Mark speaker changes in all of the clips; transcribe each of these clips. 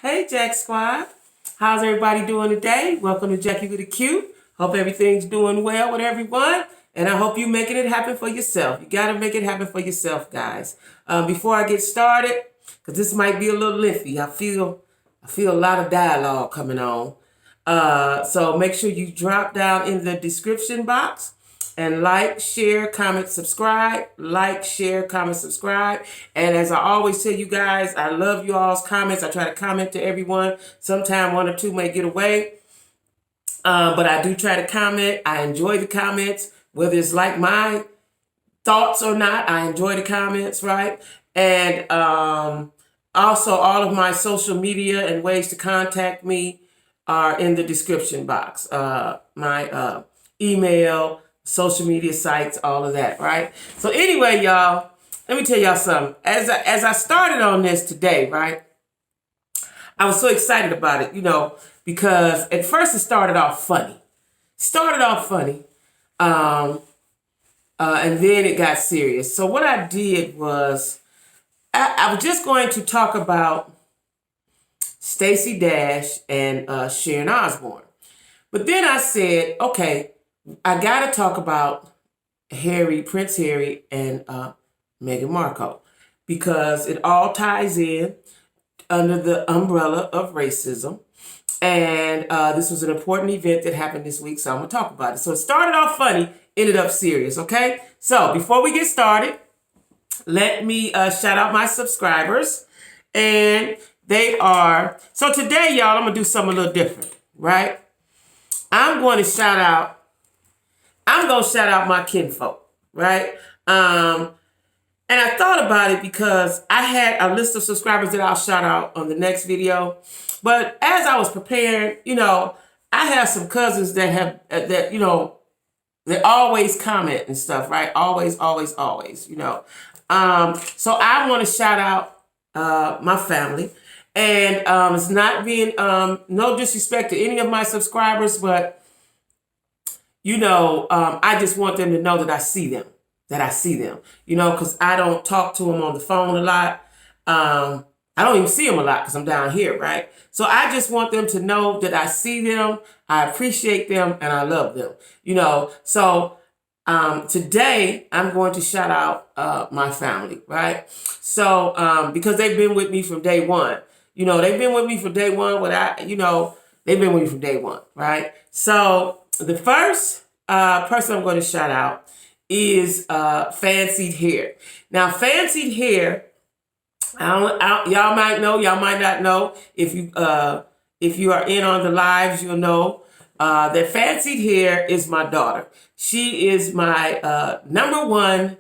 Speaker 1: Hey, Jack Squad. How's everybody doing today? Welcome to Jacquie with a Q. Hope everything's doing well with everyone. And I hope you're making it happen for yourself. You got to make it happen for yourself, guys. Before I get started, because this might be a little lengthy, I feel a lot of dialogue coming on. So make sure you drop down in the description box and like, share, comment, subscribe. Like, share, comment, subscribe. And as I always tell you guys, I love you all's comments. I try to comment to everyone. Sometime one or two may get away. But I do try to comment. I enjoy the comments, whether it's like my thoughts or not. I enjoy the comments, right? And also all of my social media and ways to contact me are in the description box. My email, social media sites, all of that, right? So anyway, y'all, let me tell y'all something. As I started on this today, right, I was so excited about it, because at first it started off funny. And then it got serious. So what I did was I was just going to talk about Stacey Dash and Sharon Osbourne. But then I said, okay, I got to talk about Prince Harry and Meghan Markle, because it all ties in under the umbrella of racism. And this was an important event that happened this week, so I'm going to talk about it. So it started off funny, ended up serious, okay? So before we get started, let me shout out my subscribers. And they are, so today, y'all, I'm going to do something a little different, right? I'm going to shout out my kinfolk, right? And I thought about it because I had a list of subscribers that I'll shout out on the next video. But as I was preparing, I have some cousins that have, they always comment and stuff, right? Always. So I want to shout out my family. And it's not being, no disrespect to any of my subscribers, but I just want them to know that I see them, because I don't talk to them on the phone a lot. I don't even see them a lot because I'm down here, right? So I just want them to know that I see them, I appreciate them, and I love them, So today I'm going to shout out my family, right? So because they've been with me from day one. They've been with me from day one. They've been with me from day one, right? So the first person I'm going to shout out is Fancied Hair. Now, Fancied Hair, y'all might know, y'all might not know. If you are in on the lives, you'll know that Fancied Hair is my daughter. She is my number one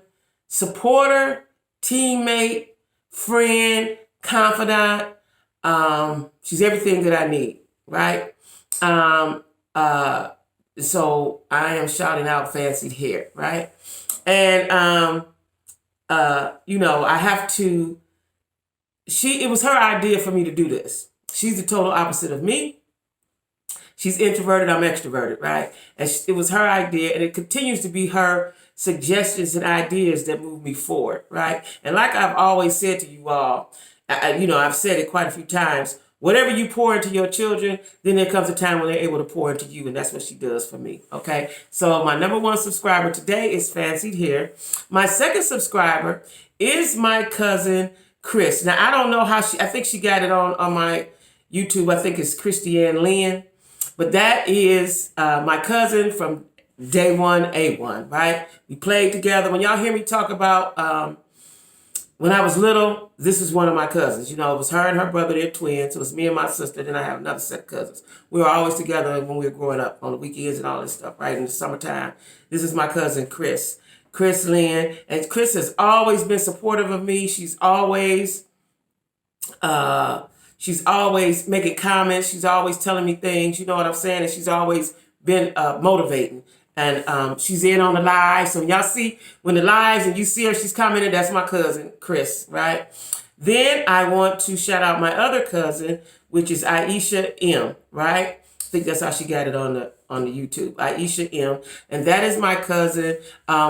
Speaker 1: supporter, teammate, friend, confidant. She's everything that I need, right? So I am shouting out Fancied Hair, right? And I have to. It was her idea for me to do this. She's the total opposite of me. She's introverted, I'm extroverted, right? And it was her idea, and it continues to be her suggestions and ideas that move me forward, right? And like I've always said to you all, I've said it quite a few times, whatever you pour into your children, then there comes a time when they're able to pour into you, and that's what she does for me, okay? So my number one subscriber today is Fancied Hair. My second subscriber is my cousin, Chris. Now, I don't know how I think she got it on my YouTube. I think it's Christiane Lynn. But that is my cousin from day one, A1, right? We played together. When y'all hear me talk about when I was little, this is one of my cousins. It was her and her brother, they're twins. So it was me and my sister. Then I have another set of cousins. We were always together when we were growing up on the weekends and all this stuff, right? In the summertime. This is my cousin, Chris Lynn. And Chris has always been supportive of me. She's always making comments. She's always telling me things, you know what I'm saying? And she's always been motivating. And she's in on the live. So when y'all see, when the lives and you see her, she's commenting, that's my cousin, Chris, right? Then I want to shout out my other cousin, which is Aisha M, right? I think that's how she got it on the YouTube, Aisha M. And that is my cousin.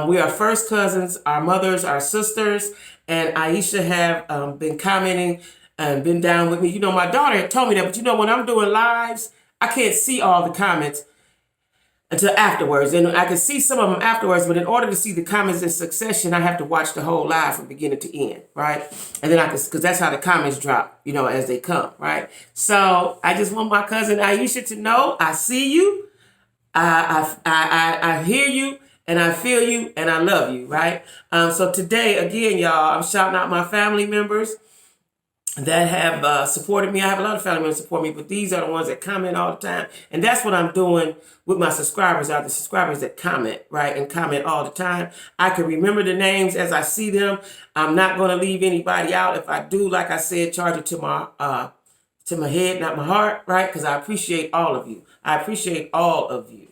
Speaker 1: We are first cousins. Our mothers are sisters. And Aisha have been commenting and been down with me. You know, my daughter had told me that, but you know, when I'm doing lives, I can't see all the comments until afterwards. And I can see some of them afterwards, but in order to see the comments in succession, I have to watch the whole live from beginning to end, right? And then I can, because that's how the comments drop, you know, as they come, right? So I just want my cousin Aisha to know I see you, I hear you, and I feel you, and I love you, right? So today, again, y'all, I'm shouting out my family members that have supported me. I have a lot of family members support me, but these are the ones that comment all the time. And that's what I'm doing with my subscribers, are the subscribers that comment, right? And comment all the time. I can remember the names as I see them. I'm not going to leave anybody out. If I do, like I said, charge it to my head, not my heart, right? Because I appreciate all of you. I appreciate all of you.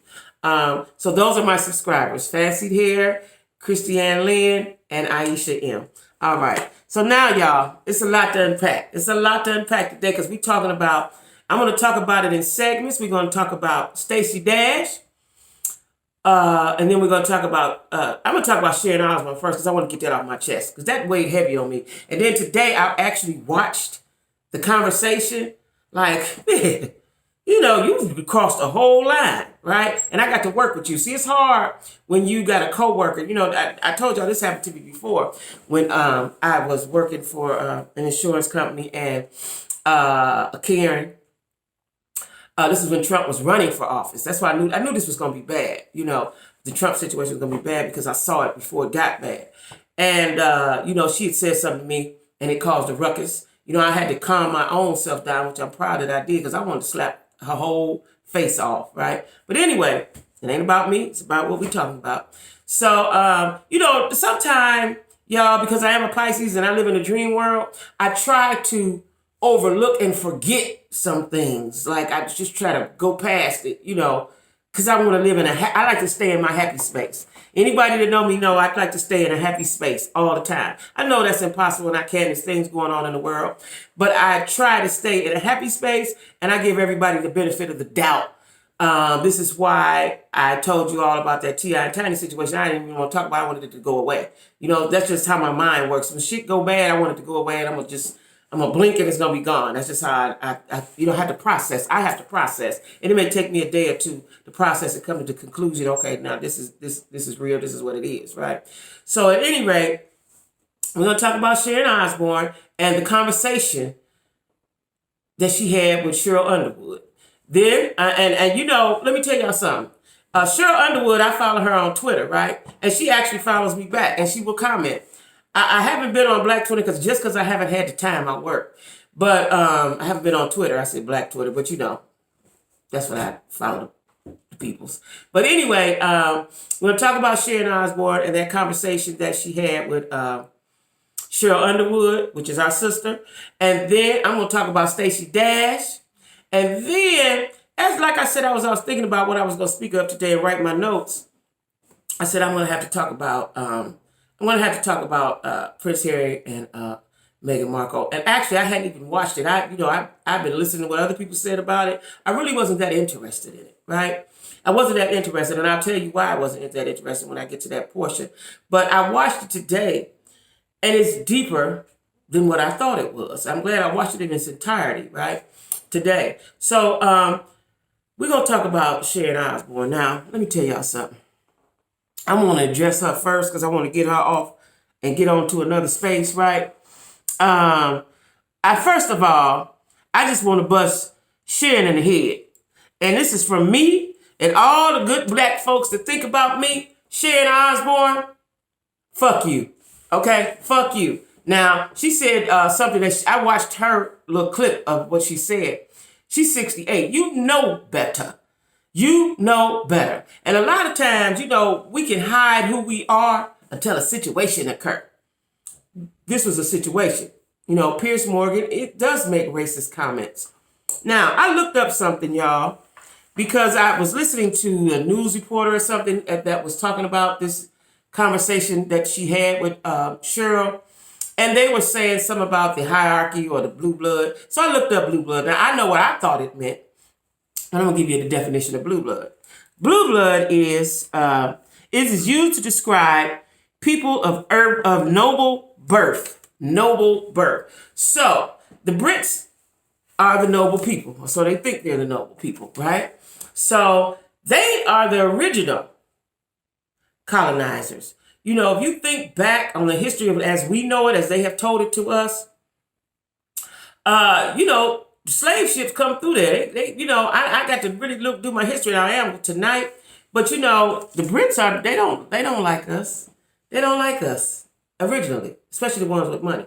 Speaker 1: So those are my subscribers: Fancied Hair, Christiane Lynn, and Aisha M. All right. So now, y'all, it's a lot to unpack. It's a lot to unpack today because we're talking about, I'm going to talk about it in segments. We're going to talk about Stacey Dash. And then we're going to talk about, I'm going to talk about Sharon Osbourne first because I want to get that off my chest because that weighed heavy on me. And then today I actually watched the conversation. Like, man, you know, you crossed a whole line, right? And I got to work with you. See, it's hard when you got a coworker. You know, I told y'all this happened to me before when I was working for an insurance company and Karen. This is when Trump was running for office. That's why I knew this was going to be bad. You know, the Trump situation was going to be bad because I saw it before it got bad. And, you know, she had said something to me and it caused a ruckus. You know, I had to calm my own self down, which I'm proud that I did because I wanted to slap her whole face off, right? But anyway, it ain't about me. It's about what we're talking about. So, you know, sometimes, y'all, because I am a Pisces and I live in a dream world, I try to overlook and forget some things. Like, I just try to go past it, you know, because I want to live in I like to stay in my happy space. Anybody that know me know I like to stay in a happy space all the time. I know that's impossible and I can't. There's things going on in the world. But I try to stay in a happy space and I give everybody the benefit of the doubt. This is why I told you all about that T.I. and Tiny situation. I didn't even want to talk about it. I wanted it to go away. You know, that's just how my mind works. When shit go bad, I want it to go away and I'm going to blink and it's going to be gone. That's just how I you know, have to process. I have to process. And it may take me a day or two to process and come to the conclusion, okay, now this is real. This is what it is, right? So at any rate, we're going to talk about Sharon Osbourne and the conversation that she had with Cheryl Underwood. Then, and you know, let me tell y'all something. Cheryl Underwood, I follow her on Twitter, right? And she actually follows me back and she will comment. I haven't been on Black Twitter because I haven't had the time at work. But I haven't been on Twitter. I said Black Twitter, but you know, that's what I follow the peoples. But anyway, we're going to talk about Sharon Osbourne and that conversation that she had with Cheryl Underwood, which is our sister. And then I'm going to talk about Stacey Dash. And then, as like I said, I was thinking about what I was going to speak of today and write my notes. I said I'm going to have to talk about Prince Harry and Meghan Markle. And actually, I hadn't even watched it. I've been listening to what other people said about it. I really wasn't that interested in it, right? I wasn't that interested, and I'll tell you why I wasn't that interested when I get to that portion. But I watched it today, and it's deeper than what I thought it was. I'm glad I watched it in its entirety, right, today. So we're going to talk about Sharon Osbourne. Now, let me tell y'all something. I want to address her first because I want to get her off and get on to another space, right? First of all, I just want to bust Sharon in the head. And this is from me and all the good black folks that think about me. Sharon Osbourne, fuck you. Okay? Fuck you. Now, she said something that I watched her little clip of what she said. She's 68. You know better. You know better. And a lot of times, you know, we can hide who we are until a situation occurs. This was a situation. You know, Piers Morgan, it does make racist comments. Now, I looked up something, y'all, because I was listening to a news reporter or something that was talking about this conversation that she had with Cheryl. And they were saying something about the hierarchy or the blue blood. So I looked up blue blood. Now, I know what I thought it meant. And I'm going to give you the definition of blue blood. Blue blood is used to describe people of noble birth. Noble birth. So the Brits are the noble people, so they think they're the noble people, right? So they are the original colonizers. You know, if you think back on the history of it as we know it, as they have told it to us, you know, slave ships come through there. They you know, I got to really do my history, and I am tonight. But you know, the Brits they don't like us. They don't like us originally, especially the ones with money.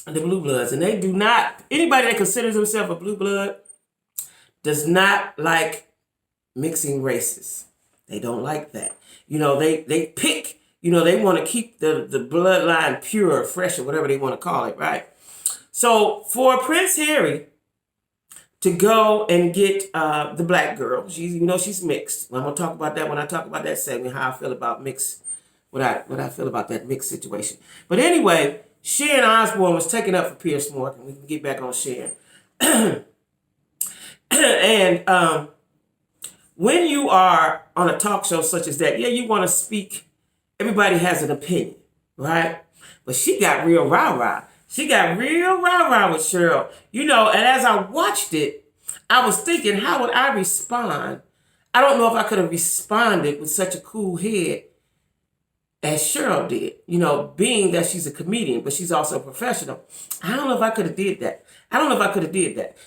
Speaker 1: The blue bloods, and they do not, anybody that considers themselves a blue blood does not like mixing races. They don't like that. You know, they pick, you know, they want to keep the bloodline pure, fresh, or whatever they want to call it, right? So for Prince Harry to go and get the black girl, she's mixed. I'm gonna talk about that when I talk about that segment, how I feel about mixed, what I feel about that mixed situation. But anyway, Sharon Osbourne was taken up for Piers Morgan. We can get back on Sharon. And when you are on a talk show such as that, yeah, you want to speak. Everybody has an opinion, right? But she got real rah-rah. She got real rah-rah with Cheryl. You know, and as I watched it, I was thinking, how would I respond? I don't know if I could have responded with such a cool head as Cheryl did, you know, being that she's a comedian, but she's also a professional. I don't know if I could have did that.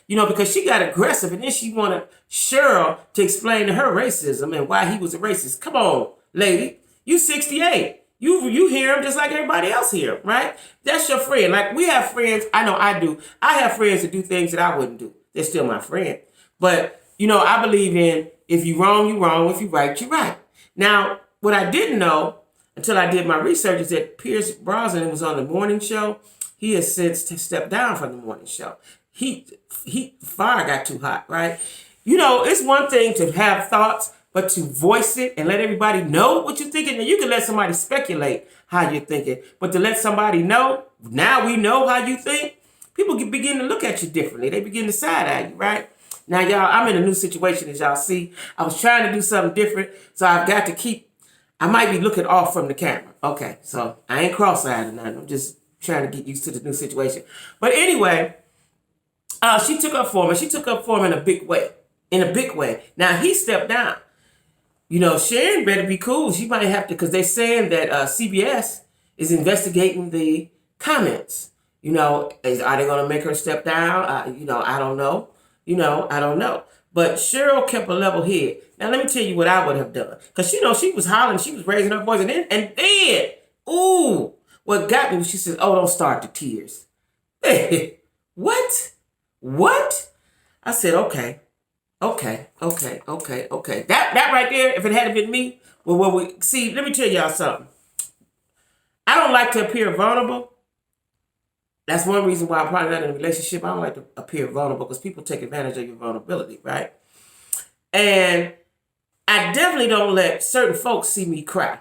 Speaker 1: You know, because she got aggressive, and then she wanted Cheryl to explain to her racism and why he was a racist. Come on, lady. You 68. You hear him just like everybody else hear him, right? That's your friend. Like, we have friends. I know I do. I have friends that do things that I wouldn't do. They're still my friend. But, you know, I believe in if you're wrong, you're wrong. If you're right, you're right. Now, what I didn't know until I did my research is that Pierce Brosnan was on the morning show. He has since stepped down from the morning show. Fire got too hot, right? You know, it's one thing to have thoughts, but to voice it and let everybody know what you're thinking. And you can let somebody speculate how you're thinking, but to let somebody know, now we know how you think, people can begin to look at you differently. They begin to side-eye you, right? Now, y'all, I'm in a new situation, as y'all see. I was trying to do something different, so I've got to I might be looking off from the camera. Okay, so I ain't cross-eyed or nothing. I'm just trying to get used to the new situation. But anyway, she took up for him. She took up for him in a big way. Now, he stepped down. You know, Sharon better be cool. She might have to, because they're saying that CBS is investigating the comments. You know, are they going to make her step down? You know, I don't know. I don't know. But Cheryl kept a level head. Now, let me tell you what I would have done. Because, you know, she was hollering. She was raising her voice. And then, ooh, what got me was she said, oh, don't start the tears. Hey, what? I said, okay. That right there, if it hadn't been me, see, let me tell y'all something. I don't like to appear vulnerable. That's one reason why I'm probably not in a relationship. I don't like to appear vulnerable because people take advantage of your vulnerability, right? And I definitely don't let certain folks see me cry.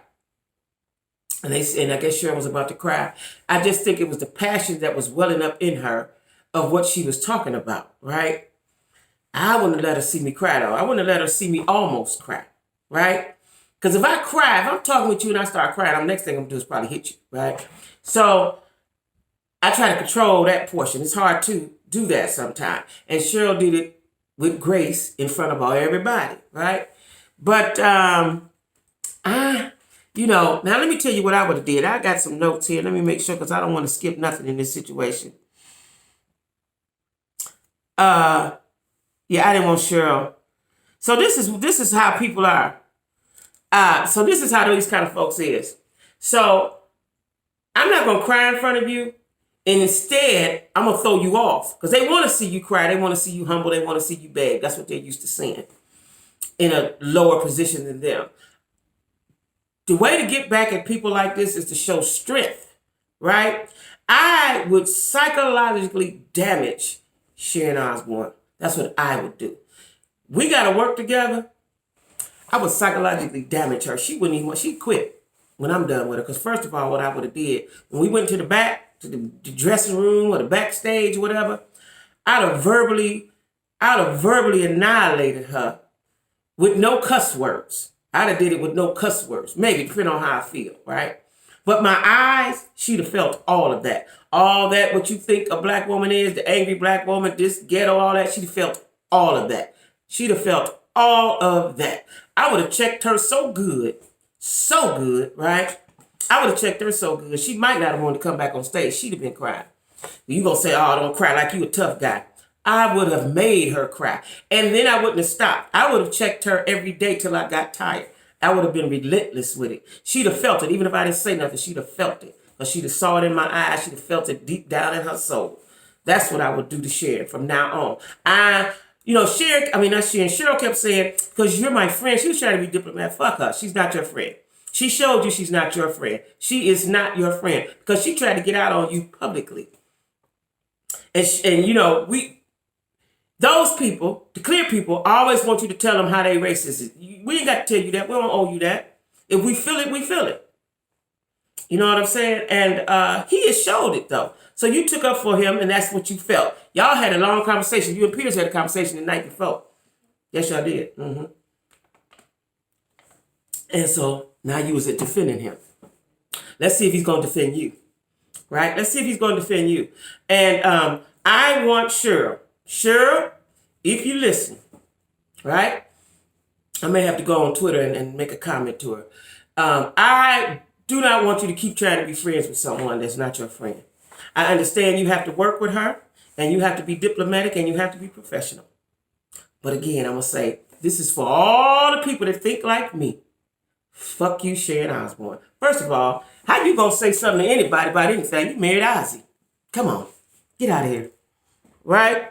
Speaker 1: And I guess Sharon was about to cry. I just think it was the passion that was welling up in her of what she was talking about, right? I wouldn't have let her see me cry, though. I wouldn't have let her see me almost cry, right? Because if I cry, if I'm talking with you and I start crying, the next thing I'm going to do is probably hit you, right? So I try to control that portion. It's hard to do that sometimes. And Cheryl did it with grace in front of everybody, right? But, you know, now let me tell you what I would have did. I got some notes here. Let me make sure, because I don't want to skip nothing in this situation. Yeah, I didn't want Cheryl. So this is how people are. So this is how these kind of folks is. So I'm not going to cry in front of you. And instead, I'm going to throw you off. Because they want to see you cry. They want to see you humble. They want to see you beg. That's what they're used to seeing in a lower position than them. The way to get back at people like this is to show strength, right? I would psychologically damage Sharon Osbourne. That's what I would do. We got to work together. I would psychologically damage her. She quit when I'm done with her. Because first of all, what I would have did, when we went to the back, to the dressing room or the backstage or whatever, I'd have verbally annihilated her with no cuss words. I'd have did it with no cuss words. Maybe, depending on how I feel, right? But my eyes, she'd have felt all of that. All that, what you think a black woman is, the angry black woman, this ghetto, all that, she'd have felt all of that. She'd have felt all of that. I would have checked her so good, right? I would have checked her so good. She might not have wanted to come back on stage. She'd have been crying. You gonna say, oh, don't cry like you a tough guy. I would have made her cry. And then I wouldn't have stopped. I would have checked her every day till I got tired. I would have been relentless with it. She'd have felt it. Even if I didn't say nothing, she'd have felt it. Or she'd have saw it in my eyes. She'd have felt it deep down in her soul. That's what I would do to Sharon from now on. Cheryl kept saying, because you're my friend, she was trying to be diplomatic. Fuck her. She's not your friend. She showed you she's not your friend. She is not your friend because she tried to get out on you publicly. Those people, the clear people, always want you to tell them how they racist. We ain't got to tell you that. We don't owe you that. If we feel it, we feel it. You know what I'm saying? And he has showed it, though. So you took up for him, and that's what you felt. Y'all had a long conversation. You and Peters had a conversation the night before. Yes, y'all did. Mm-hmm. And so now you was defending him. Let's see if he's going to defend you. Right? Let's see if he's going to defend you. And I want Cheryl, if you listen, right? I may have to go on Twitter and make a comment to her. I do not want you to keep trying to be friends with someone that's not your friend. I understand you have to work with her, and you have to be diplomatic, and you have to be professional. But again, I'm going to say, this is for all the people that think like me. Fuck you, Sharon Osbourne. First of all, how you going to say something to anybody about anything? You married Ozzy. Come on. Get out of here. Right?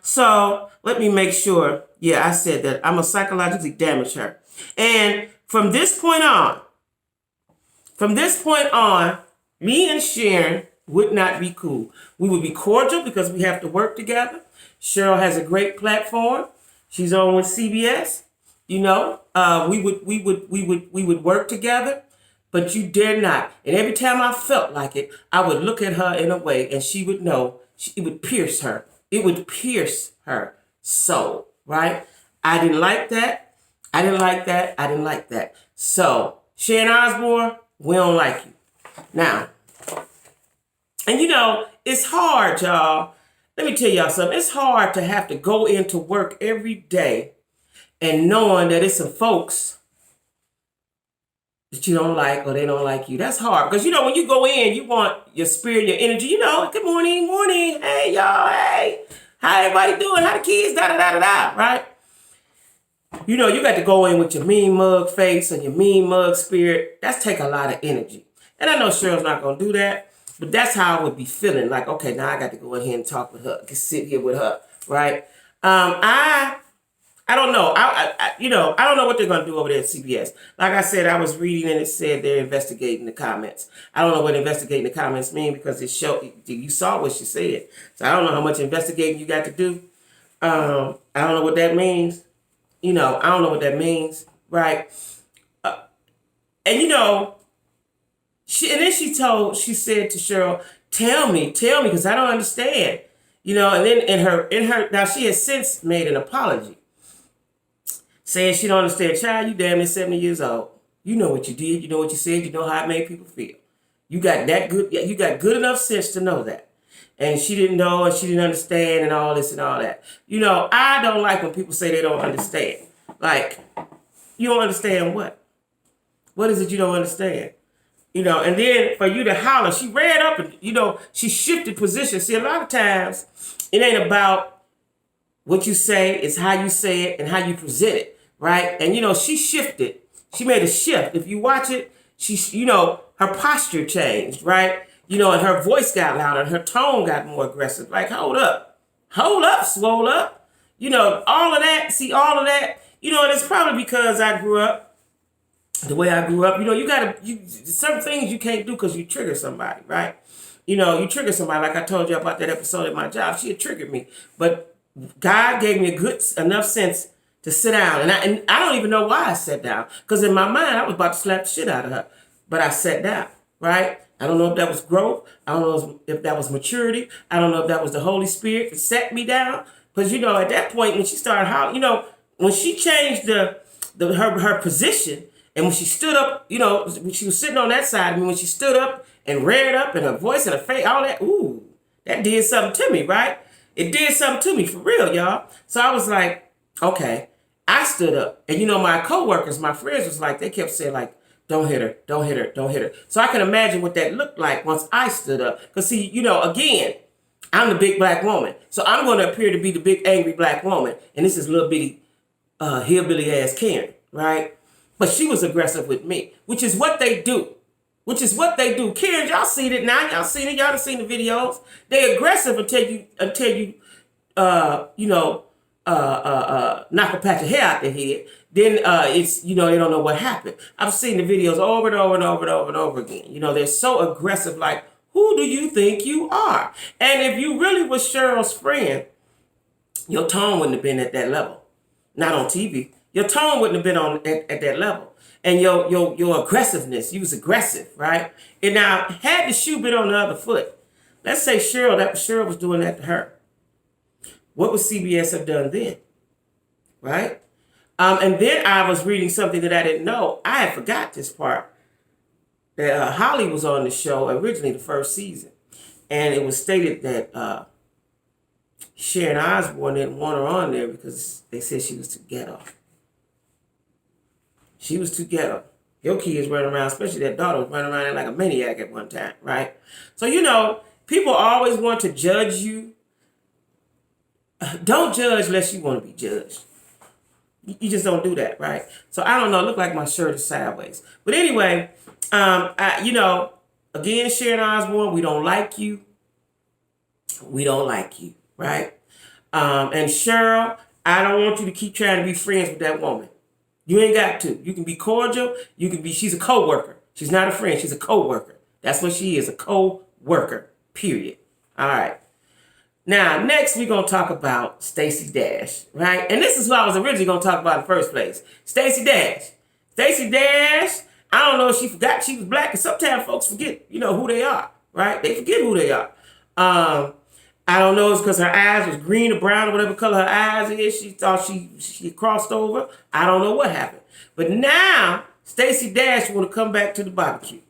Speaker 1: So let me make sure. Yeah, I said that. I'm going to psychologically damage her. And from this point on, me and Sharon would not be cool. We would be cordial because we have to work together. Cheryl has a great platform. She's on with CBS. We would work together, but you dare not. And every time I felt like it, I would look at her in a way, and she would know. It would pierce her. It would pierce her soul, right? I didn't like that. So, Sharon Osbourne, we don't like you. Now, and it's hard, y'all. Let me tell y'all something. It's hard to have to go into work every day and knowing that it's some folks that you don't like or they don't like you. That's hard. Because, when you go in, you want your spirit, your energy. Good morning. Hey, y'all. Hey. How everybody doing? How the kids? Da-da-da-da-da. Right? You got to go in with your mean mug face and your mean mug spirit. That's take a lot of energy. And I know Cheryl's not going to do that. But that's how I would be feeling. Like, okay, now I got to go in here and talk with her. Sit here with her. Right? I don't know. I don't know what they're going to do over there at CBS. Like I said, I was reading and it said they're investigating the comments. I don't know what investigating the comments mean because you saw what she said. So I don't know how much investigating you got to do. I don't know what that means. I don't know what that means. Right? She said to Cheryl, tell me, because I don't understand. And then in her, now she has since made an apology. Saying she don't understand. Child, you damn near 70 years old. You know what you did. You know what you said. You know how it made people feel. You got good enough sense to know that. And she didn't know and she didn't understand and all this and all that. I don't like when people say they don't understand. Like, you don't understand what? What is it you don't understand? And then for you to holler, she ran up and, she shifted position. See, a lot of times it ain't about what you say, it's how you say it and how you present it. Right? And, she shifted. She made a shift. If you watch it, her posture changed, right? And her voice got louder and her tone got more aggressive. Like, hold up, swole up. All of that. See, all of that. And it's probably because I grew up the way I grew up. Some things you can't do because you trigger somebody, right? You trigger somebody. Like I told you about that episode at my job. She had triggered me. But God gave me enough sense to sit down. And I don't even know why I sat down. Because in my mind, I was about to slap the shit out of her. But I sat down, right? I don't know if that was growth. I don't know if that was maturity. I don't know if that was the Holy Spirit that set me down. Because, at that point, when she started hollering, when she changed her position And when she stood up, you know, when she was sitting on that side of me, when she stood up and reared up and her voice and her face, all that, ooh, that did something to me, right? It did something to me for real, y'all. So I was like, okay. I stood up. And you know, my coworkers, my friends was like, they kept saying like, don't hit her, don't hit her, don't hit her. So I can imagine what that looked like once I stood up. Because see, you know, again, I'm the big black woman. So I'm going to appear to be the big angry black woman. And this is little bitty hillbilly ass Karen, right? But she was aggressive with me, which is what they do. Which is what they do. Karen, y'all seen it now. Y'all seen it. Y'all done seen the videos. They aggressive until you knock a patch of hair out their head. Then it's, you know, they don't know what happened. I've seen the videos over and over and over and over and over again. You know, they're so aggressive, like, who do you think you are? And if you really was Cheryl's friend, your tone wouldn't have been at that level. Not on TV. Your tone wouldn't have been at that level. And your aggressiveness, you was aggressive, right? And now, had the shoe been on the other foot, let's say Cheryl was doing that to her. What would CBS have done then? Right? And then I was reading something that I didn't know. I had forgot this part. That Holly was on the show originally the first season. And it was stated that Sharon Osbourne didn't want her on there because they said she was too ghetto. She was too ghetto. Your kids running around, especially that daughter, was running around like a maniac at one time, right? So, you know, people always want to judge you. Don't judge unless you want to be judged. You just don't do that, right? So I don't know. It looked like my shirt is sideways. But anyway, you know, again, Sharon Osbourne, we don't like you. We don't like you, right? And Cheryl, I don't want you to keep trying to be friends with that woman. You ain't got to. You can be cordial. You can be, she's a co-worker. She's not a friend. She's a co-worker. That's what she is, a co-worker, period. All right. Now, next we're going to talk about Stacey Dash, right? And this is what I was originally going to talk about in the first place. Stacey Dash. Stacey Dash, I don't know if she forgot she was black, because sometimes folks forget, you know, who they are, right? They forget who they are. I don't know, it's because her eyes was green or brown or whatever color her eyes is. She thought she crossed over. I don't know what happened. But now, Stacey Dash want to come back to the barbecue.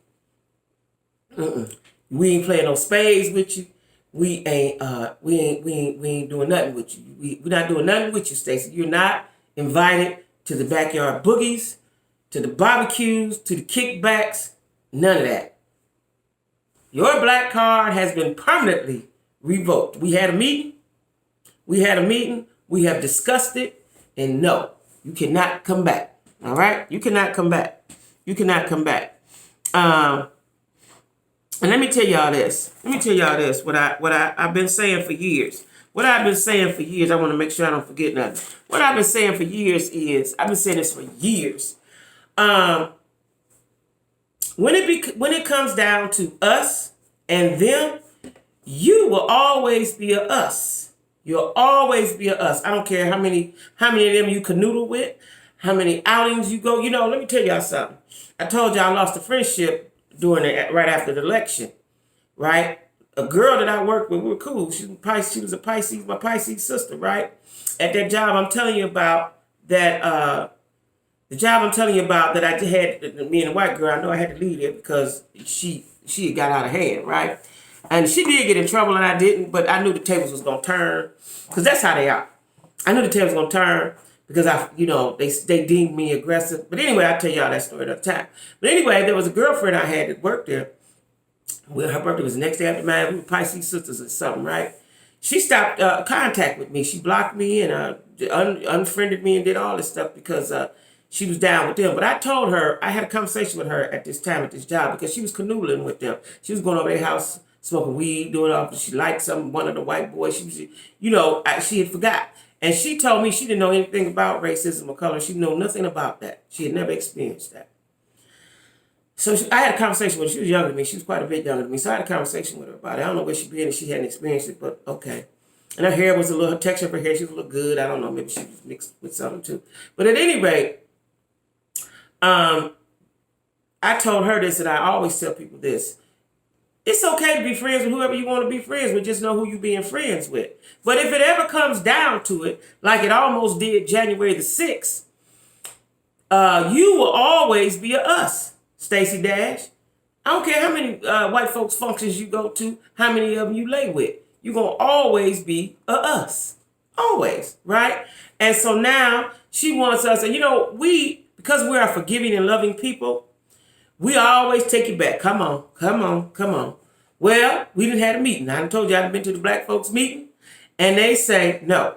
Speaker 1: We ain't playing no spades with you. We ain't doing nothing with you. We're not doing nothing with you, Stacey. You're not invited to the backyard boogies, to the barbecues, to the kickbacks, none of that. Your black card has been permanently revoked. We had a meeting. We have discussed it. And no, you cannot come back. All right? You cannot come back. You cannot come back. And let me tell y'all this. What I've been saying for years. What I've been saying for years, I want to make sure I don't forget nothing. What I've been saying for years is, I've been saying this for years. When it comes down to us and them, you will always be a us. You'll always be a us. I don't care how many of them you canoodle with, how many outings you go. You know, let me tell y'all something. I told y'all I lost a friendship right after the election, right? A girl that I worked with, we were cool. She was a Pisces, my Pisces sister, right? At that job I'm telling you about, that the job I'm telling you about that I had, me and the white girl, I know I had to leave it because she had got out of hand, right? And she did get in trouble and I didn't, but I knew the tables was going to turn because that's how they are. I knew the tables was going to turn because they deemed me aggressive. But anyway, I'll tell y'all that story another time. But anyway, there was a girlfriend I had that worked there. Well, her birthday was the next day after mine. We were Pisces sisters or something, right? She stopped contact with me. She blocked me and unfriended me and did all this stuff because she was down with them. But I told her, I had a conversation with her at this time at this job because she was canoodling with them. She was going over their house, smoking weed, doing all. She liked one of the white boys. She was, she had forgot. And she told me she didn't know anything about racism or color. She knew nothing about that. She had never experienced that. So I had a conversation with her. She was younger than me. She was quite a bit younger than me. So I had a conversation with her about it. I don't know where she'd been and she hadn't experienced it, but okay. And her hair was her texture of her hair, she was a little good. I don't know, maybe she was mixed with something too. But at any rate, I told her this, and I always tell people this. It's okay to be friends with whoever you want to be friends with. Just know who you're being friends with. But if it ever comes down to it, like it almost did January the 6th, You will always be a us, Stacey Dash. I don't care how many white folks functions you go to, how many of them you lay with. You're going to always be a us. Always, right? And so now she wants us, and because we are forgiving and loving people, we always take it back. Come on, come on, come on. Well, we didn't have a meeting. I told you I've been to the black folks meeting, and they say, no,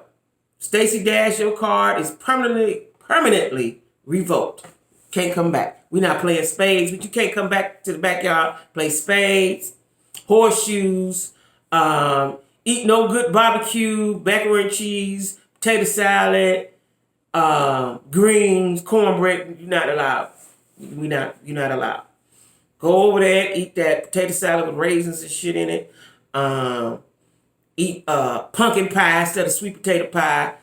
Speaker 1: Stacey Dash, your card is permanently revoked. Can't come back. We're not playing spades, but you can't come back to the backyard, play spades, horseshoes, eat no good barbecue, macaroni and cheese, potato salad, greens, cornbread. You're not allowed. You're not allowed. Go over there, eat that potato salad with raisins and shit in it. Eat pumpkin pie instead of sweet potato pie.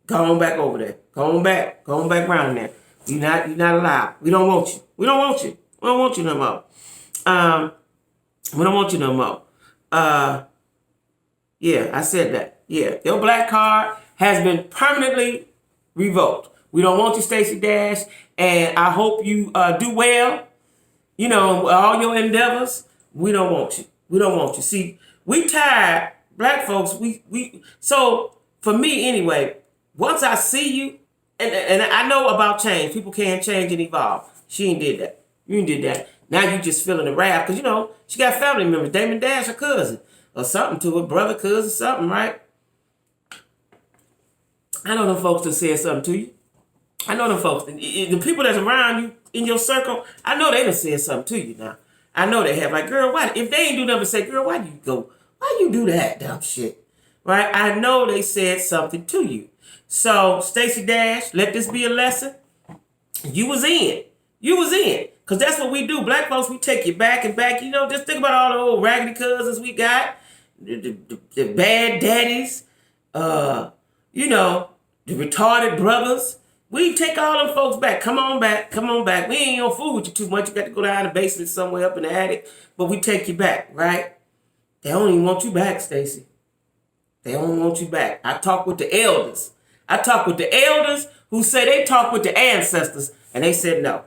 Speaker 1: Go on back over there. Go on back around there. You're not allowed. We don't want you. We don't want you. We don't want you no more. We don't want you no more. Yeah, I said that. Yeah, your black card has been permanently revoked. We don't want you, Stacey Dash, and I hope you do well. All your endeavors. We don't want you. We don't want you. See, we tired, black folks. So for me anyway. Once I see you, and I know about change. People can change and evolve. She ain't did that. You ain't did that. Now you just feeling the wrath because she got family members. Damon Dash, her cousin, or something to her brother, cousin, something, right? I know them folks that said something to you. I know them folks. The people that's around you in your circle, I know they done said something to you now. I know they have. Like, girl, why? If they ain't do nothing, say, girl, why you do that dumb shit? Right? I know they said something to you. So, Stacey Dash, let this be a lesson. You was in. Because that's what we do. Black folks, we take you back and back. Just think about all the old raggedy cousins we got. The bad daddies. The retarded brothers. We take all them folks back. Come on back. We ain't gonna fool with you too much. You got to go down the basement somewhere up in the attic. But we take you back, right? They don't even want you back, Stacey. They don't want you back. I talk with the elders. Who say they talk with the ancestors, and they said no.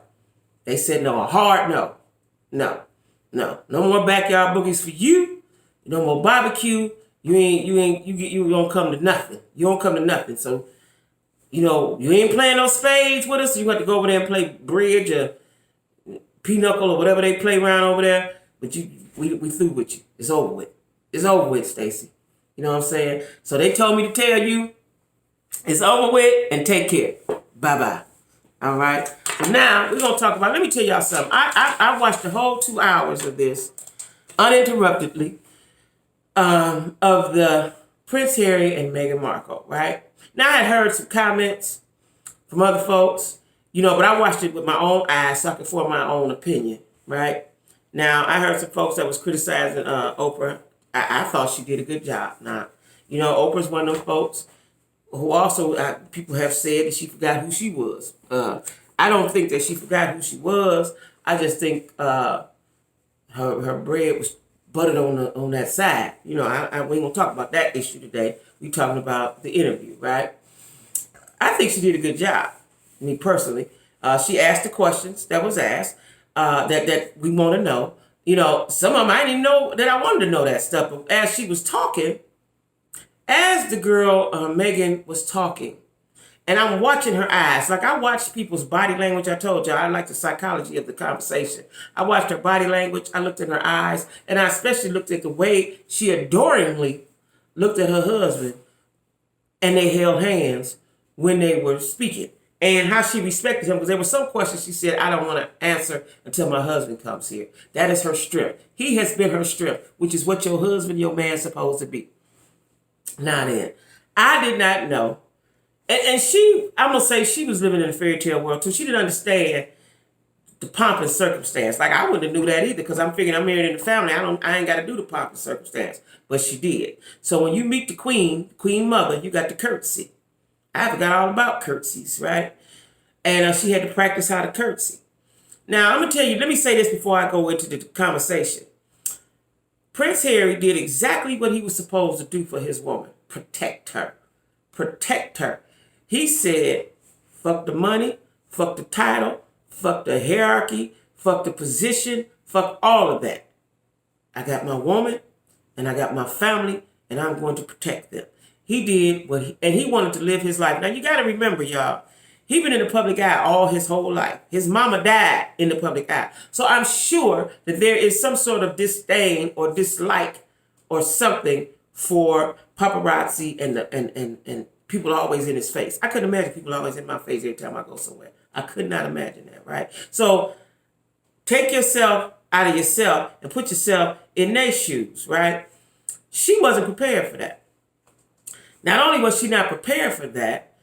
Speaker 1: They said no, a hard no. No more backyard boogies for you. No more barbecue. You don't come to nothing. You don't come to nothing. So, you ain't playing no spades with us. So you got to go over there and play bridge or pinochle or whatever they play around over there. But we through with you. It's over with. It's over with, Stacey. You know what I'm saying? So they told me to tell you, it's over with and take care. Bye-bye. All right? So now we're going to talk about, let me tell y'all something. I watched the whole 2 hours of this uninterruptedly of the Prince Harry and Meghan Markle, right? Now I had heard some comments from other folks, but I watched it with my own eyes so I could form my own opinion, right? Now I heard some folks that was criticizing Oprah. I thought she did a good job. Now, Oprah's one of those folks who also people have said that she forgot who she was. I don't think that she forgot who she was. I just think her bread was buttered on that side. We ain't gonna talk about that issue today. We talking about the interview, right? I think she did a good job. Me personally, she asked the questions that was asked that we want to know. Some of them I didn't even know that I wanted to know that stuff. But as she was talking, as the girl Meghan was talking, and I'm watching her eyes, like I watch people's body language. I told you I like the psychology of the conversation. I watched her body language. I looked at her eyes, and I especially looked at the way she adoringly looked at her husband, and they held hands when they were speaking, and how she respected him, because there were some questions she said, I don't want to answer until my husband comes here. That is her strength. He has been her strength, which is what your husband, your man's supposed to be. Now then, I did not know. And I'm going to say she was living in a fairy tale world too. She didn't understand the pomp and circumstance. Like I wouldn't have knew that either, because I'm figuring I'm married in the family. I ain't got to do the pomp and circumstance. But she did. So when you meet the queen mother, you got the curtsy. I forgot all about curtsies, right? And she had to practice how to curtsy. Now, I'm going to tell you, let me say this before I go into the conversation. Prince Harry did exactly what he was supposed to do for his woman. Protect her. Protect her. He said, fuck the money, fuck the title, fuck the hierarchy, fuck the position, fuck all of that. I got my woman and I got my family and I'm going to protect them. He did and he wanted to live his life. Now you got to remember, y'all, he been in the public eye all his whole life. His mama died in the public eye. So I'm sure that there is some sort of disdain or dislike or something for paparazzi and people always in his face. I couldn't imagine people always in my face every time I go somewhere. I could not imagine that, right? So take yourself out of yourself and put yourself in their shoes, right? She wasn't prepared for that. Not only was she not prepared for that,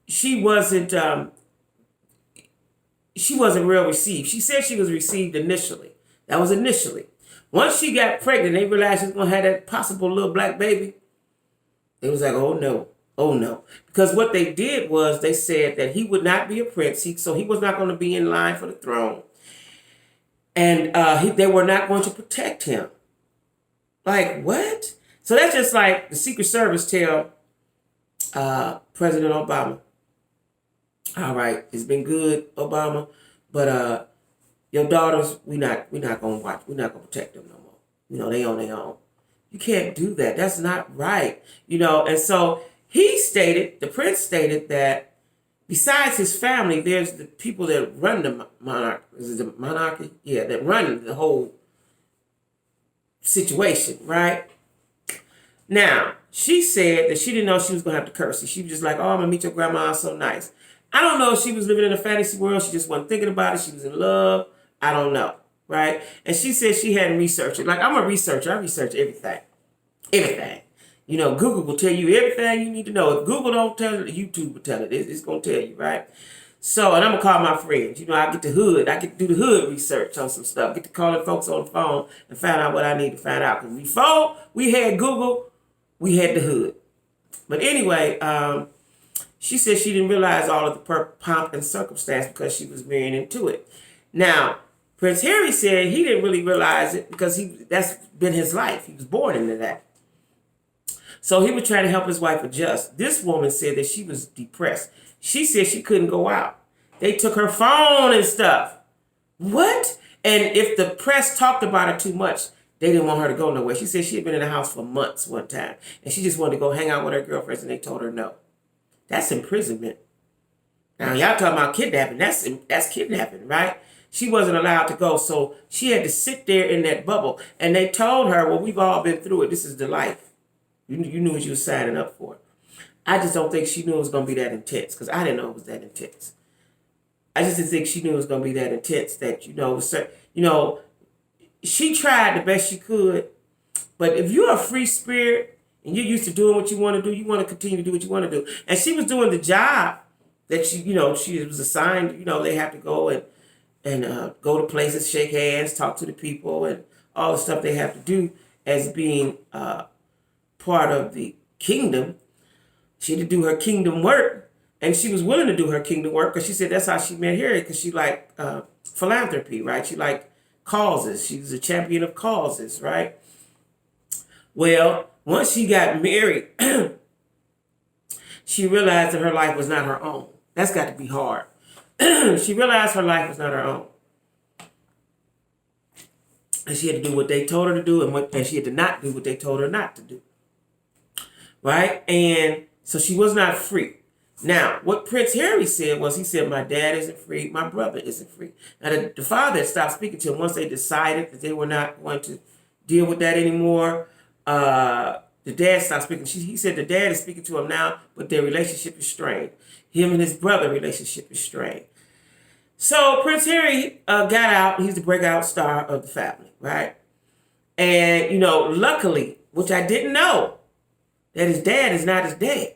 Speaker 1: she wasn't real received. She said she was received initially. That was initially. Once she got pregnant, they realized she was going to have that possible little black baby. It was like, oh no, oh no. Because what they did was they said that he would not be a prince, so he was not going to be in line for the throne. And they were not going to protect him. Like, what? So that's just like the Secret Service tell President Obama, all right, it's been good, Obama, but your daughters, we not gonna watch. We're not gonna protect them no more. You know, they on their own. You can't do that. That's not right. You know, and so the prince stated that besides his family, there's the people that run the monarch. Is it the monarchy? Yeah, that run the whole situation, right? Now, she said that she didn't know she was going to have to curse. She was just like, oh, I'm going to meet your grandma. So nice. I don't know if she was living in a fantasy world. She just wasn't thinking about it. She was in love. I don't know, right? And she said she hadn't researched it. Like, I'm a researcher. I research everything. Everything. You know, Google will tell you everything you need to know. If Google don't tell it, YouTube will tell it. It's going to tell you, right? So, and I'm going to call my friends. You know, I get to do the hood research on some stuff. Get to calling folks on the phone and find out what I need to find out. Because before we had Google, we had the hood. But anyway, she said she didn't realize all of the pomp and circumstance because she was marrying into it. Now, Prince Harry said he didn't really realize it because that's been his life. He was born into that. So he was trying to help his wife adjust. This woman said that she was depressed. She said she couldn't go out. They took her phone and stuff. What? And if the press talked about her too much, they didn't want her to go nowhere. She said she had been in the house for months one time. And she just wanted to go hang out with her girlfriends, and they told her no. That's imprisonment. Now, y'all talking about kidnapping. That's kidnapping, right? She wasn't allowed to go, so she had to sit there in that bubble. And they told her, well, we've all been through it. This is the life. You knew what you were signing up for. I just don't think she knew it was going to be that intense, because I didn't know it was that intense. I just didn't think she knew it was going to be that intense that, she tried the best she could. But if you're a free spirit and you're used to doing what you want to do, you want to continue to do what you want to do. And she was doing the job that she was assigned. They have to go and go to places, shake hands, talk to the people, and all the stuff they have to do as being part of the kingdom. She had to do her kingdom work, and she was willing to do her kingdom work because she said that's how she met Harry, because she liked philanthropy, right? She liked causes. She was a champion of causes, right? Well, once she got married, she realized that her life was not her own. That's got to be hard. She realized her life was not her own. And she had to do what they told her to do, and she had to not do what they told her not to do. Right? And so she was not free. Now, what Prince Harry said was, he said, my dad isn't free, my brother isn't free. Now, the father had stopped speaking to him once they decided that they were not going to deal with that anymore. The dad stopped speaking. He said the dad is speaking to him now, but their relationship is strained. Him and his brother relationship is strained. So Prince Harry got out. He's the breakout star of the family, right? And, luckily, which I didn't know, that his dad is not his dad.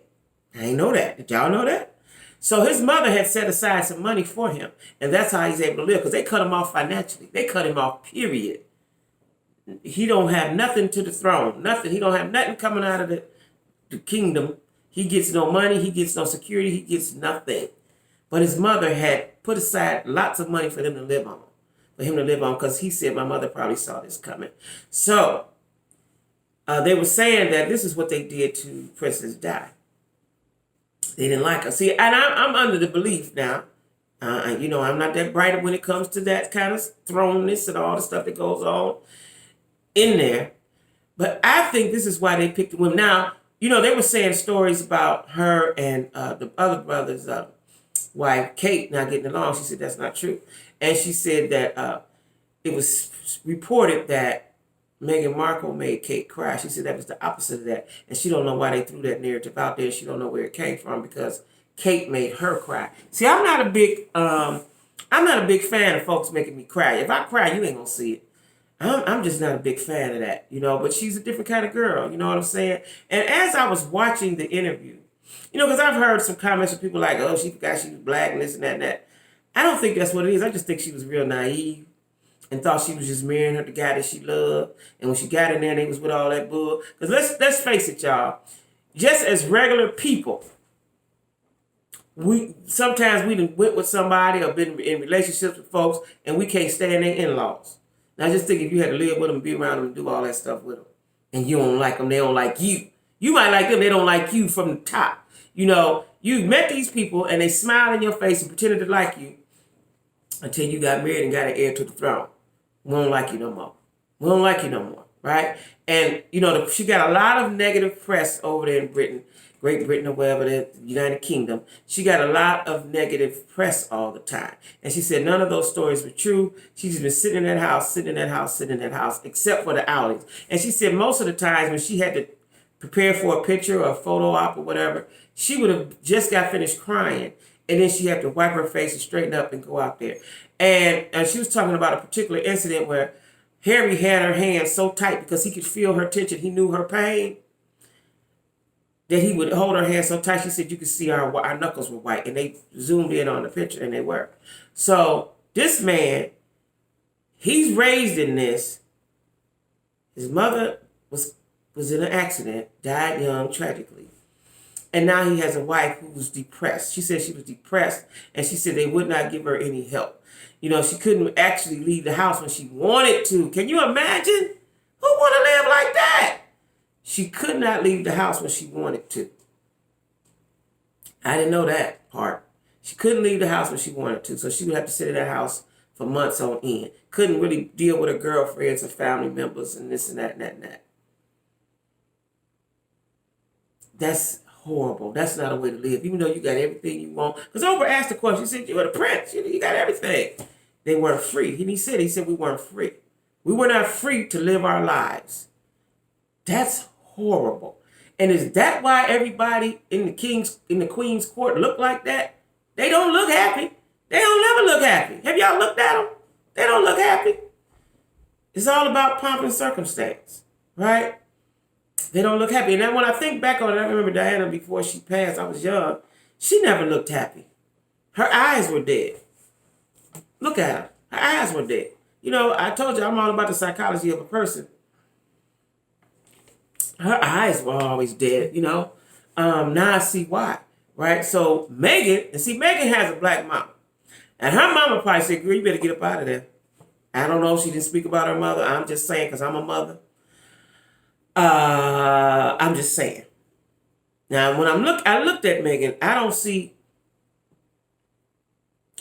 Speaker 1: I didn't know that. Did y'all know that? So his mother had set aside some money for him, and that's how he's able to live, because they cut him off financially. They cut him off, period. He don't have nothing to the throne, nothing. He don't have nothing coming out of the kingdom. He gets no money. He gets no security. He gets nothing. But his mother had put aside lots of money for them to live on, because he said, my mother probably saw this coming. So they were saying that this is what they did to Princess Di. They didn't like her. See, and I'm under the belief now, I'm not that bright when it comes to that kind of thrownness and all the stuff that goes on in there. But I think this is why they picked the women. Now, they were saying stories about her and the other brother's wife, Kate, not getting along. She said that's not true. And she said that it was reported that Meghan Markle made Kate cry. She said that was the opposite of that. And she don't know why they threw that narrative out there. She don't know where it came from because Kate made her cry. See, I'm not a big fan of folks making me cry. If I cry, you ain't gonna see it. I'm just not a big fan of that, But she's a different kind of girl, you know what I'm saying? And as I was watching the interview, because I've heard some comments from people like, oh, she forgot she was black and this and that and that. I don't think that's what it is. I just think she was real naive and thought she was just marrying the guy that she loved. And when she got in there, they was with all that bull. Because let's face it, y'all. Just as regular people, sometimes we done went with somebody or been in relationships with folks and we can't stand their in-laws. Now just think if you had to live with them, be around them, and do all that stuff with them, and you don't like them, they don't like you. You might like them, they don't like you from the top. You met these people and they smiled in your face and pretended to like you until you got married and got an heir to the throne. We don't like you no more. We don't like you no more, right? And, she got a lot of negative press over there in Britain, Great Britain or wherever, the United Kingdom. She got a lot of negative press all the time. And she said none of those stories were true. She's just been sitting in that house, except for the outings. And she said most of the times when she had to prepare for a picture or a photo op or whatever, she would have just got finished crying. And then she had to wipe her face and straighten up and go out there. And she was talking about a particular incident where Harry had her hands so tight because he could feel her tension. He knew her pain. That he would hold her hand so tight, she said you could see our knuckles were white. And they zoomed in on the picture, and they were. So this man, he's raised in this. His mother was in an accident, died young, tragically. And now he has a wife who was depressed. She said she was depressed, and she said they would not give her any help. She couldn't actually leave the house when she wanted to. Can you imagine? Who want to live like that? She could not leave the house when she wanted to. I didn't know that part. She couldn't leave the house when she wanted to, so she would have to sit in that house for months on end. Couldn't really deal with her girlfriends or family members and this and that and that and that. That's horrible. That's not a way to live, even though you got everything you want. Because Oprah asked the question, she said, you were the prince, you got everything. They weren't free. He said we weren't free. We were not free to live our lives. That's horrible. And is that why everybody in the Queen's court look like that? They don't look happy. They don't never look happy. Have y'all looked at them? They don't look happy. It's all about pomp and circumstance, right? They don't look happy. And then when I think back on it, I remember Diana before she passed, I was young. She never looked happy. Her eyes were dead. Look at her. Her eyes were dead. I told you I'm all about the psychology of a person. Her eyes were always dead, Now I see why, right? So Meghan has a black mama. And her mama probably said, girl, you better get up out of there. I don't know if she didn't speak about her mother. I'm just saying because I'm a mother. I'm just saying. Now, when I looked at Meghan, I don't see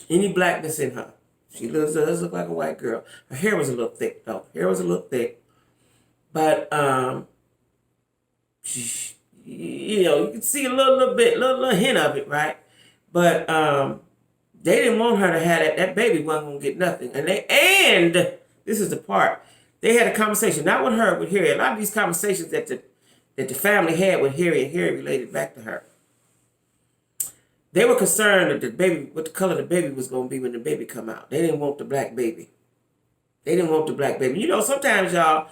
Speaker 1: any blackness in her. She does look like a white girl. Her hair was a little thick, though. But, you can see a little hint of it, right? But they didn't want her to have that. That baby wasn't going to get nothing. And this is the part. They had a conversation, not with her, with Harry. A lot of these conversations that the family had with Harry, and Harry related back to her. They were concerned that the baby, what the color the baby was going to be when the baby come out. They didn't want the black baby. Sometimes y'all,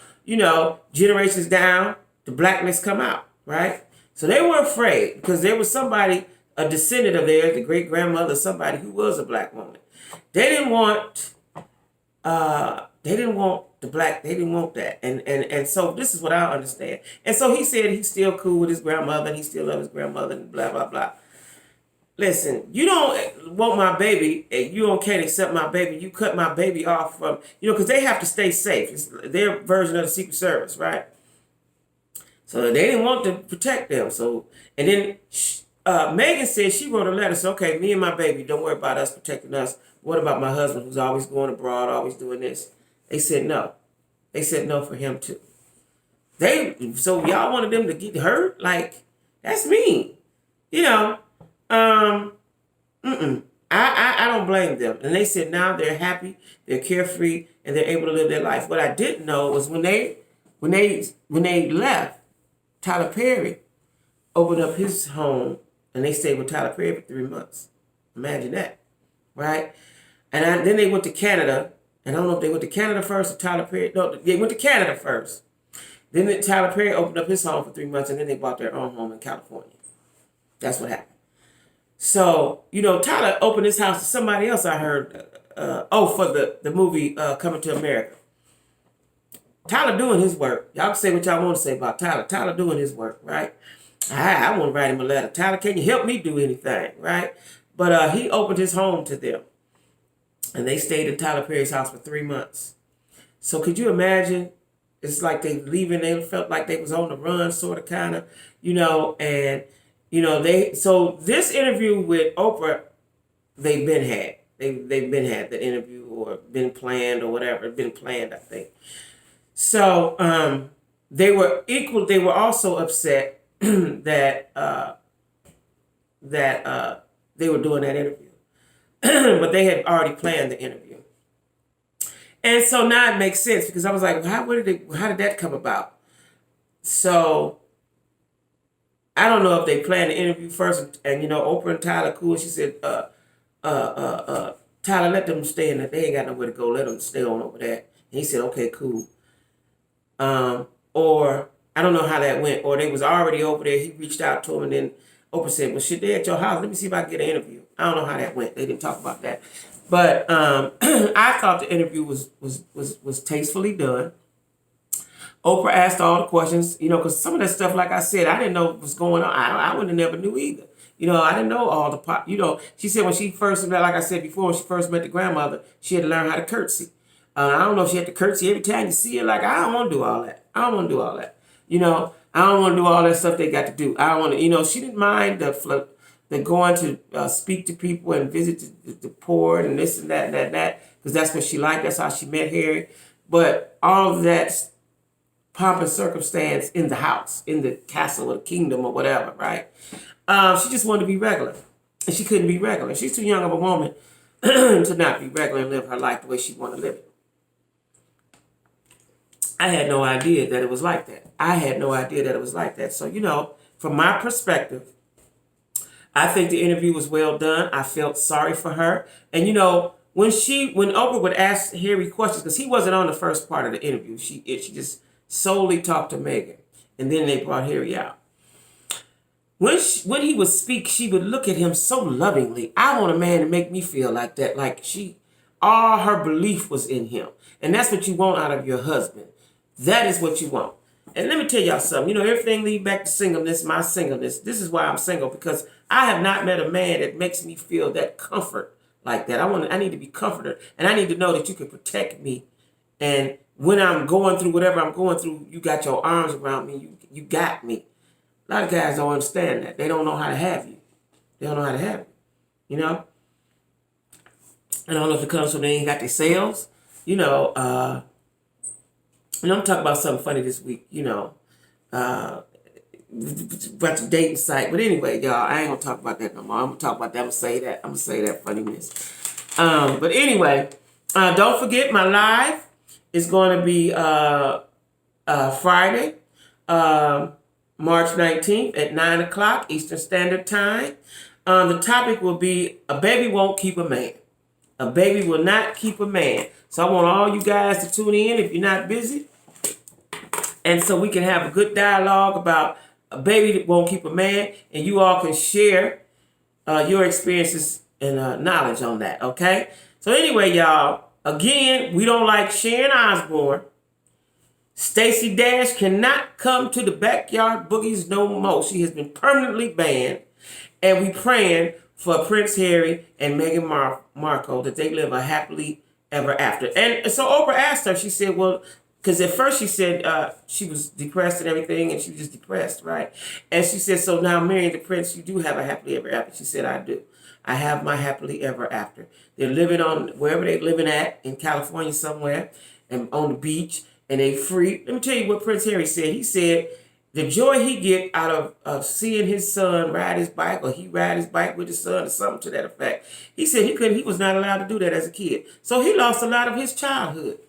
Speaker 1: generations down, the blackness come out, right? So they were afraid because there was somebody, a descendant of theirs, the great-grandmother, somebody who was a black woman. They didn't want the black, they didn't want that. And so this is what I understand. And so he said he's still cool with his grandmother and he still loves his grandmother and blah, blah, blah. Listen, you don't want my baby and you can't accept my baby. You cut my baby off from, because they have to stay safe. It's their version of the Secret Service, right? So they didn't want to protect them. So, and then Meghan said she wrote a letter. So, okay, me and my baby, don't worry about us protecting us. What about my husband who's always going abroad, always doing this? They said no. They said no for him too. So y'all wanted them to get hurt? Like, that's mean. You know, I don't blame them. And they said now they're happy, they're carefree, and they're able to live their life. What I didn't know was when they left, Tyler Perry opened up his home and they stayed with Tyler Perry for 3 months. Imagine that, right? And then they went to Canada. And I don't know if they went to Canada first or Tyler Perry. No, they went to Canada first. Then Tyler Perry opened up his home for 3 months, and then they bought their own home in California. That's what happened. So, Tyler opened his house to somebody else, I heard. For the movie Coming to America. Tyler doing his work. Y'all can say what y'all want to say about Tyler. Tyler doing his work, right? I want to write him a letter. Tyler, can you help me do anything, right? But he opened his home to them. And they stayed in Tyler Perry's house for 3 months. So could you imagine? It's like they leaving. They felt like they was on the run, sort of, kind of, and, so this interview with Oprah, they've been had. They've been had the interview or been planned or whatever. Been planned, I think. So they were also upset that they were doing that interview. But they had already planned the interview. And so now it makes sense because I was like, how did that come about? So I don't know if they planned the interview first and Oprah and Tyler cool. She said, Tyler, let them stay in there. They ain't got nowhere to go. Let them stay on over there. And he said, okay, cool. Or I don't know how that went. Or they was already over there. He reached out to him and then Oprah said, well, shit, they at your house. Let me see if I can get an interview. I don't know how that went. They didn't talk about that. But I thought the interview was tastefully done. Oprah asked all the questions, because some of that stuff, like I said, I didn't know what was going on. I wouldn't have never knew either. I didn't know all the she said when she first met, like I said before, when she first met the grandmother, she had to learn how to curtsy. I don't know if she had to curtsy every time you see her. Like, I don't want to do all that. I don't want to do all that. I don't want to do all that stuff they got to do. I don't want to, she didn't mind the going to speak to people and visit the poor and this and that, because that's what she liked. That's how she met Harry. But all of that pomp and circumstance in the house, in the castle or the kingdom or whatever, right? She just wanted to be regular. And she couldn't be regular. She's too young of a woman to not be regular and live her life the way she wanted to live it. I had no idea that it was like that. So, from my perspective, I think the interview was well done. I felt sorry for her. And, when Oprah would ask Harry questions, because he wasn't on the first part of the interview, she just solely talked to Meghan. And then they brought Harry out. When he would speak, she would look at him so lovingly. I want a man to make me feel like that. Like all her belief was in him. And that's what you want out of your husband. That is what you want. And let me tell y'all something. Everything leads back to singleness, my singleness. This is why I'm single, because I have not met a man that makes me feel that comfort like that. I need to be comforted, and I need to know that you can protect me. And when I'm going through whatever I'm going through, you got your arms around me. You got me. A lot of guys don't understand that. They don't know how to have you. They don't know how to have you. I don't know if it comes from they ain't got their sales. I'm talking about something funny this week, about the dating site. But anyway, y'all, I ain't going to talk about that no more. I'm going to talk about that. I'm going to say that funniness. But anyway, don't forget my live is going to be Friday, March 19th at 9 o'clock Eastern Standard Time. The topic will be, a baby won't keep a man. A baby will not keep a man. So I want all you guys to tune in if you're not busy. And so we can have a good dialogue about a baby that won't keep a man. And you all can share your experiences and knowledge on that, okay? So anyway, y'all, again, we don't like Sharon Osbourne. Stacey Dash cannot come to the backyard boogies no more. She has been permanently banned. And we praying for Prince Harry and Meghan Markle that they live a happily ever after. And so Oprah asked her, she said, well, Because at first she said she was depressed and everything, and she was just depressed, right? And she said, so now marrying the prince, you do have a happily ever after. She said, I do. I have my happily ever after. They're living on wherever they're living at, in California somewhere, and on the beach, and they free. Let me tell you what Prince Harry said. He said the joy he get out of seeing his son ride his bike, or he ride his bike with his son, or something to that effect. He said he was not allowed to do that as a kid. So he lost a lot of his childhood.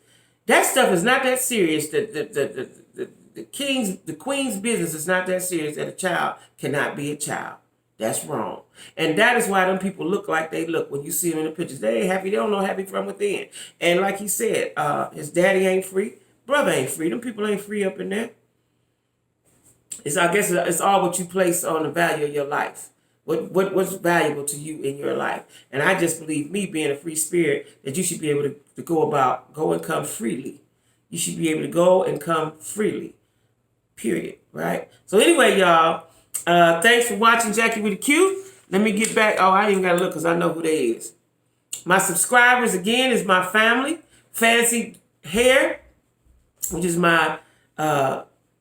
Speaker 1: That stuff is not that serious. The queen's business is not that serious that a child cannot be a child. That's wrong. And that is why them people look like they look when you see them in the pictures. They ain't happy. They don't know happy from within. And like he said, his daddy ain't free. Brother ain't free. Them people ain't free up in there. I guess it's all what you place on the value of your life. What's valuable to you in your life. And I just believe, me being a free spirit, that you should be able to go and come freely. You should be able to go and come freely. Period. Right? So anyway, y'all, thanks for watching Jacquie with a Q. Let me get back. Oh, I ain't even got to look because I know who they is. My subscribers, again, is my family. Fancy Hair, which is my...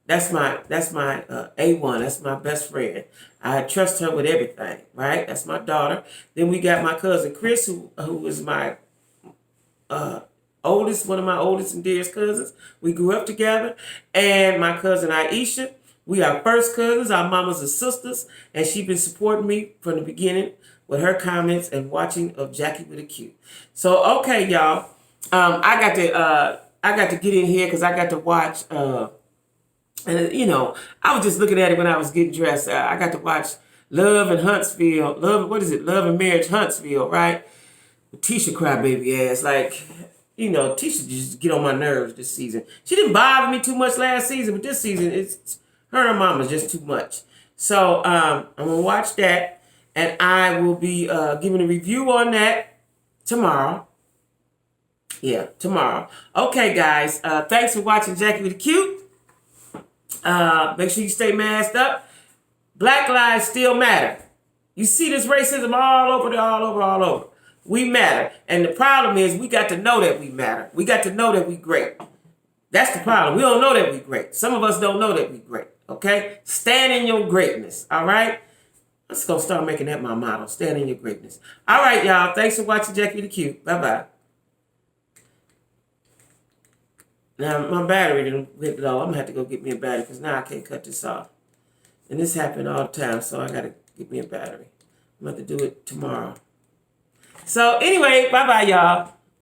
Speaker 1: That's my A1. That's my best friend. I trust her with everything, right? That's my daughter. Then we got my cousin Chris, who is my oldest, one of my oldest and dearest cousins. We grew up together. And my cousin Aisha. We are first cousins. Our mamas are sisters. And she's been supporting me from the beginning with her comments and watching of Jacquie with a Q. So, okay, y'all. I got to get in here because I got to watch... And, you know, I was just looking at it when I was getting dressed. I got to watch Love and Huntsville. Love and Marriage Huntsville, right? Tisha crybaby ass. Like, you know, Tisha just get on my nerves this season. She didn't bother me too much last season, but this season, it's her and her mama's just too much. So, I'm going to watch that, and I will be giving a review on that tomorrow. Yeah, tomorrow. Okay, guys. Thanks for watching Jacquie with a Q. Make sure you stay masked up. Black lives still matter. You see this racism all over. We matter. And the problem is we got to know that we matter. We got to know that we great. That's the problem. We don't know that we great. Some of us don't know that we great. Okay? Stand in your greatness. All right? I'm just going to start making that my motto. Stand in your greatness. All right, y'all. Thanks for watching Jacquie with a Q. Bye-bye. Now, my battery went low. I'm going to have to go get me a battery because now I can't cut this off. And this happened all the time, so I got to get me a battery. I'm going to have to do it tomorrow. So, anyway, bye-bye, y'all.